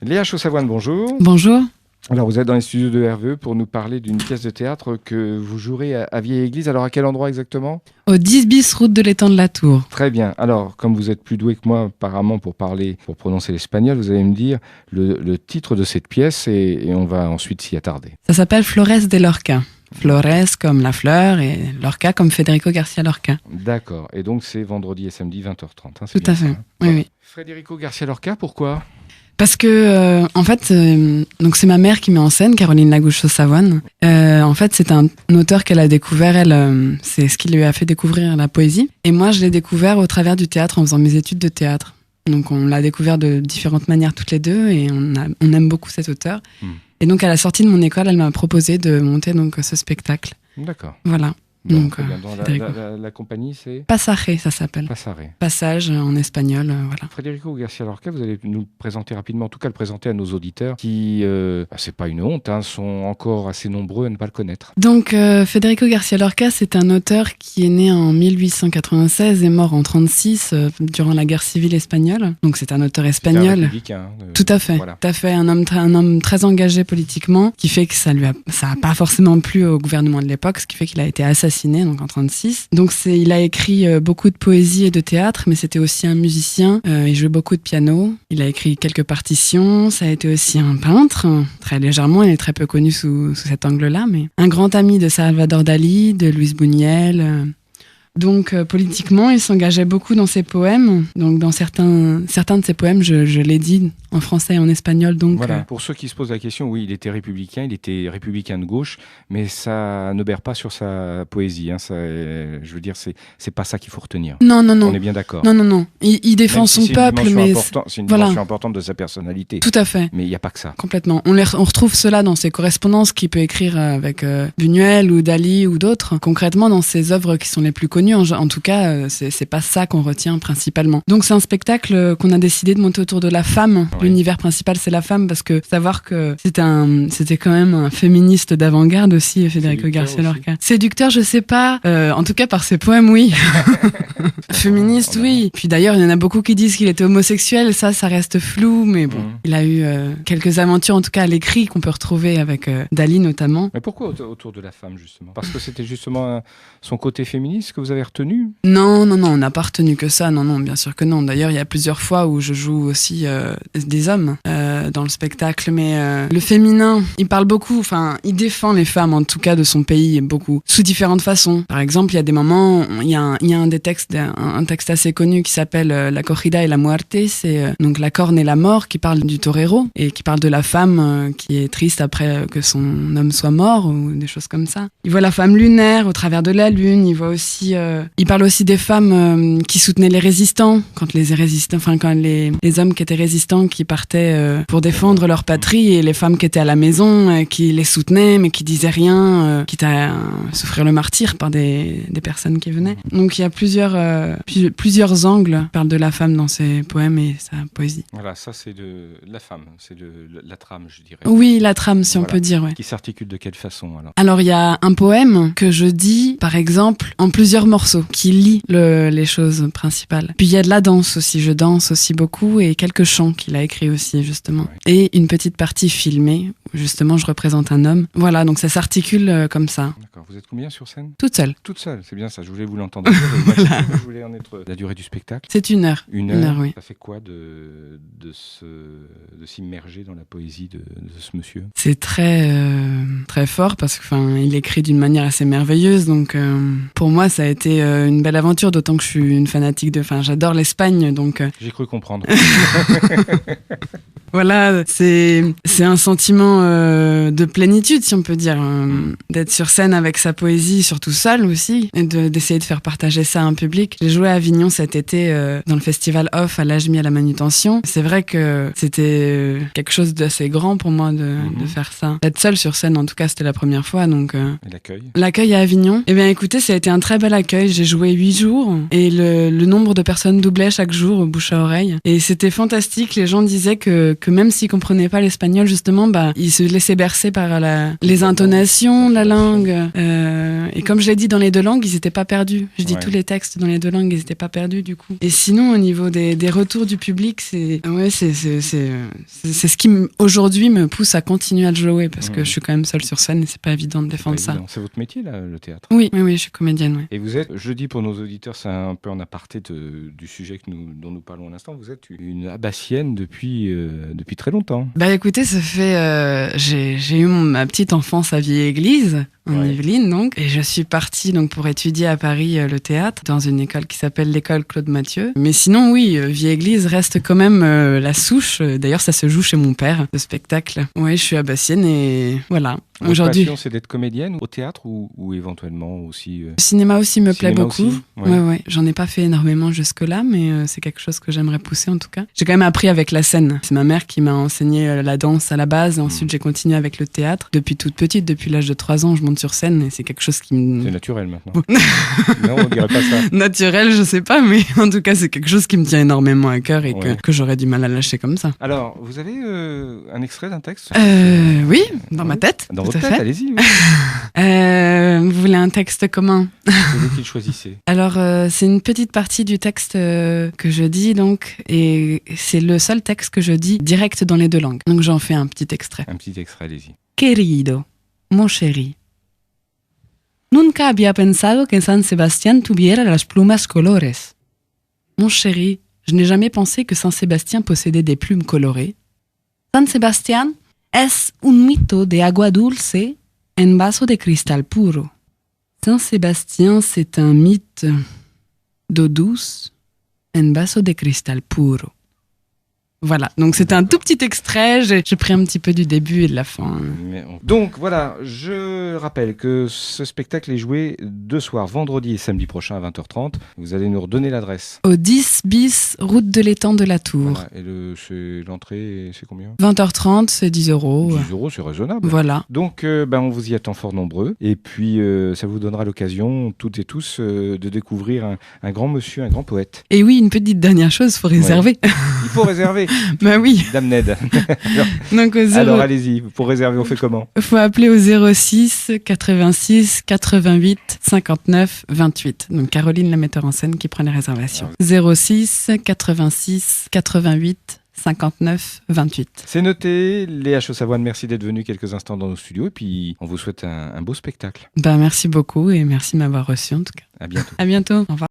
Léa Chaussavoine, bonjour. Bonjour. Alors, vous êtes dans les studios de RVE pour nous parler d'une pièce de théâtre que vous jouerez à Vieille Église. Alors, à quel endroit exactement ? Au 10 bis route de l'étang de la Tour. Très bien. Alors, comme vous êtes plus doué que moi, apparemment, pour prononcer l'espagnol, vous allez me dire le titre de cette pièce et on va ensuite s'y attarder. Ça s'appelle Flores de Lorca. Flores comme la fleur et Lorca comme Federico García Lorca. D'accord. Et donc, c'est vendredi et samedi 20h30. Hein, Tout à fait. Oui. Federico García Lorca, pourquoi ? Parce que, donc c'est ma mère qui met en scène, Caroline Lagouche-Savoine. En fait, c'est un auteur qu'elle a découvert, c'est ce qui lui a fait découvrir la poésie. Et moi, je l'ai découvert au travers du théâtre en faisant mes études de théâtre. Donc, on l'a découvert de différentes manières toutes les deux et on aime beaucoup cet auteur. Et donc, à la sortie de mon école, elle m'a proposé de monter donc ce spectacle. D'accord. Voilà. Bon, Donc, la compagnie, c'est Passare, ça s'appelle. Passare. Passage en espagnol, voilà. Federico García Lorca, vous allez nous le présenter rapidement, en tout cas le présenter à nos auditeurs qui, c'est pas une honte, sont encore assez nombreux à ne pas le connaître. Donc, Federico García Lorca, c'est un auteur qui est né en 1896 et mort en 1936 durant la guerre civile espagnole. Donc, c'est un auteur espagnol. C'est un républicain. Tout à fait. Voilà. Tout à fait. Un homme très engagé politiquement, qui fait que ça a pas forcément plu au gouvernement de l'époque, ce qui fait qu'il a été assassiné donc en 1936. Donc il a écrit beaucoup de poésie et de théâtre, mais c'était aussi un musicien. Il jouait beaucoup de piano. Il a écrit quelques partitions. Ça a été aussi un peintre, très légèrement. Il est très peu connu sous cet angle-là, mais un grand ami de Salvador Dalí, de Luis Buñuel. Donc politiquement, il s'engageait beaucoup dans ses poèmes. Donc dans certains de ses poèmes, je l'ai dit en français et en espagnol. Donc voilà. Pour ceux qui se posent la question, oui, il était républicain de gauche, mais ça ne berce pas sur sa poésie. Je veux dire, c'est pas ça qu'il faut retenir. Non. On est bien d'accord. Non. Il défend son peuple, mais c'est une dimension importante de sa personnalité. Tout à fait. Mais il n'y a pas que ça. Complètement. On retrouve cela dans ses correspondances qu'il peut écrire avec Buñuel ou Dali ou d'autres. Concrètement, dans ses œuvres qui sont les plus connues, en tout cas, c'est pas ça qu'on retient principalement. Donc c'est un spectacle qu'on a décidé de monter autour de la femme. Oui. L'univers principal, c'est la femme, parce que savoir que c'était quand même un féministe d'avant-garde aussi, Federico García Lorca. Séducteur, je sais pas. En tout cas, par ses poèmes, oui. Féministe, oui. Puis d'ailleurs, il y en a beaucoup qui disent qu'il était homosexuel. Ça reste flou, mais bon. Il a eu quelques aventures, en tout cas à l'écrit, qu'on peut retrouver avec Dali notamment. Mais pourquoi autour de la femme, justement ? Parce que c'était justement son côté féministe que vous avez retenu ? Non, on n'a pas retenu que ça. Non, bien sûr que non. D'ailleurs, il y a plusieurs fois où je joue aussi des hommes dans le spectacle, mais le féminin, il parle beaucoup. Enfin, il défend les femmes, en tout cas de son pays, beaucoup, sous différentes façons. Par exemple, il y a des moments, il y a un texte assez connu qui s'appelle La corrida et la muerte. C'est donc la corne et la mort, qui parle du torero et qui parle de la femme qui est triste après que son homme soit mort ou des choses comme ça. Il voit la femme lunaire au travers de la lune. Il voit aussi, il parle aussi des femmes qui soutenaient les résistants, quand les hommes qui étaient résistants qui partaient pour défendre leur patrie, et les femmes qui étaient à la maison qui les soutenaient mais qui disaient rien, quitte à souffrir le martyre par des personnes qui venaient. Donc il y a plusieurs angles qui parlent de la femme dans ses poèmes et sa poésie. Voilà, ça c'est de la femme, c'est de la trame, je dirais. Oui, la trame, si on peut dire. Ouais. Qui s'articule de quelle façon alors il y a un poème que je dis, par exemple, en plusieurs morceaux, qui lie les choses principales. Puis il y a de la danse aussi, je danse aussi beaucoup, et quelques chants qu'il a écrits aussi, justement. Ouais. Et une petite partie filmée, où justement je représente un homme. Voilà, donc ça s'articule comme ça. D'accord, vous êtes combien sur scène ? Toute seule. Toute seule, c'est bien ça, je voulais vous l'entendre. Voilà. Je voulais en être la durée du spectacle. C'est 1 heure. 1 heure, oui. Ça fait quoi de s'immerger dans la poésie de ce monsieur ? C'est très fort, parce qu'il écrit d'une manière assez merveilleuse, donc pour moi ça a été une belle aventure, d'autant que je suis une fanatique j'adore l'Espagne, donc... J'ai cru comprendre. Voilà, c'est un sentiment de plénitude, si on peut dire, d'être sur scène avec sa poésie, surtout seul aussi, et d'essayer de faire partager ça à un public. J'ai joué à Avignon cet été dans le festival Off à l'âge mis à la manutention. C'est vrai que c'était quelque chose d'assez grand pour moi de faire ça. D'être seul sur scène, en tout cas, c'était la première fois, donc... Et l'accueil ? L'accueil à Avignon. Eh bien, écoutez, ça a été un très bel accueil. J'ai joué 8 jours et le nombre de personnes doublait chaque jour, bouche à oreille. Et c'était fantastique. Les gens disaient que que même s'il comprenait pas l'espagnol, justement, il se laissait bercer par les intonations de la langue. Et comme je l'ai dit, dans les deux langues, ils étaient pas perdus. Je dis tous les textes dans les deux langues, ils étaient pas perdus du coup. Et sinon, au niveau des retours du public, c'est ce qui aujourd'hui me pousse à continuer à le jouer parce que je suis quand même seule sur scène et c'est pas évident de défendre ça. C'est votre métier là, le théâtre. Oui, je suis comédienne. Oui. Et vous êtes, je dis pour nos auditeurs, c'est un peu en aparté du sujet dont nous parlons à l'instant. Vous êtes une abbatienne depuis très longtemps. Écoutez, ça fait j'ai eu ma petite enfance à Vieille-Église. En Yvelines, donc. Et je suis partie donc pour étudier à Paris le théâtre dans une école qui s'appelle l'école Claude Mathieu. Mais sinon, oui, Vieille-Église reste quand même la souche. D'ailleurs, ça se joue chez mon père, le spectacle. Oui, je suis abbatienne et voilà. Votre aujourd'hui, passion, c'est d'être comédienne au théâtre ou éventuellement aussi Le cinéma aussi me plaît beaucoup. Aussi, ouais. J'en ai pas fait énormément jusque-là, mais c'est quelque chose que j'aimerais pousser en tout cas. J'ai quand même appris avec la scène. C'est ma mère qui m'a enseigné la danse à la base. Et ensuite, j'ai continué avec le théâtre. Depuis toute petite, depuis l'âge de 3 ans, je monte sur scène et c'est quelque chose qui me... C'est naturel maintenant. Non, on dirait pas ça. Naturel, je sais pas, mais en tout cas, c'est quelque chose qui me tient énormément à cœur et que j'aurais du mal à lâcher comme ça. Alors, vous avez un extrait d'un texte Oui, dans ma tête. Dans votre tête, allez-y. Oui. Vous voulez un texte commun? C'est vous qui le choisissez. Alors, c'est une petite partie du texte que je dis, donc, et c'est le seul texte que je dis direct dans les deux langues. Donc, j'en fais un petit extrait. Un petit extrait, allez-y. Querido, mon chéri. Nunca había pensado que San Sebastián tuviera las plumas colores. Mon chéri, je n'ai jamais pensé que Saint Sébastien possédait des plumes colorées. San Sebastián es un mito de agua dulce en vaso de cristal puro. Saint Sébastien, c'est un mythe d'eau douce en vaso de cristal puro. Voilà, donc c'était un tout petit extrait, j'ai pris un petit peu du début et de la fin. Donc voilà, je rappelle que ce spectacle est joué 2 soirs, vendredi et samedi prochain à 20h30. Vous allez nous redonner l'adresse. Au 10 bis, route de l'étang de la Tour. Voilà. Et l'entrée, c'est combien? 20h30, c'est 10 €. 10 €, c'est raisonnable. Voilà. Donc on vous y attend fort nombreux. Et puis ça vous donnera l'occasion, toutes et tous, de découvrir un grand monsieur, un grand poète. Et oui, une petite dernière chose, il faut réserver. Ouais. Il faut réserver. Bah oui. Dame Ned. Donc alors allez-y, pour réserver, on fait comment? Il faut appeler au 06 86 88 59 28. Donc Caroline, la metteur en scène, qui prend les réservations. 06 86 88 59 28. C'est noté. Léa Chaux-Savoine, merci d'être venue quelques instants dans nos studios et puis on vous souhaite un beau spectacle. Merci beaucoup et merci de m'avoir reçu en tout cas. À bientôt. À bientôt. Au revoir.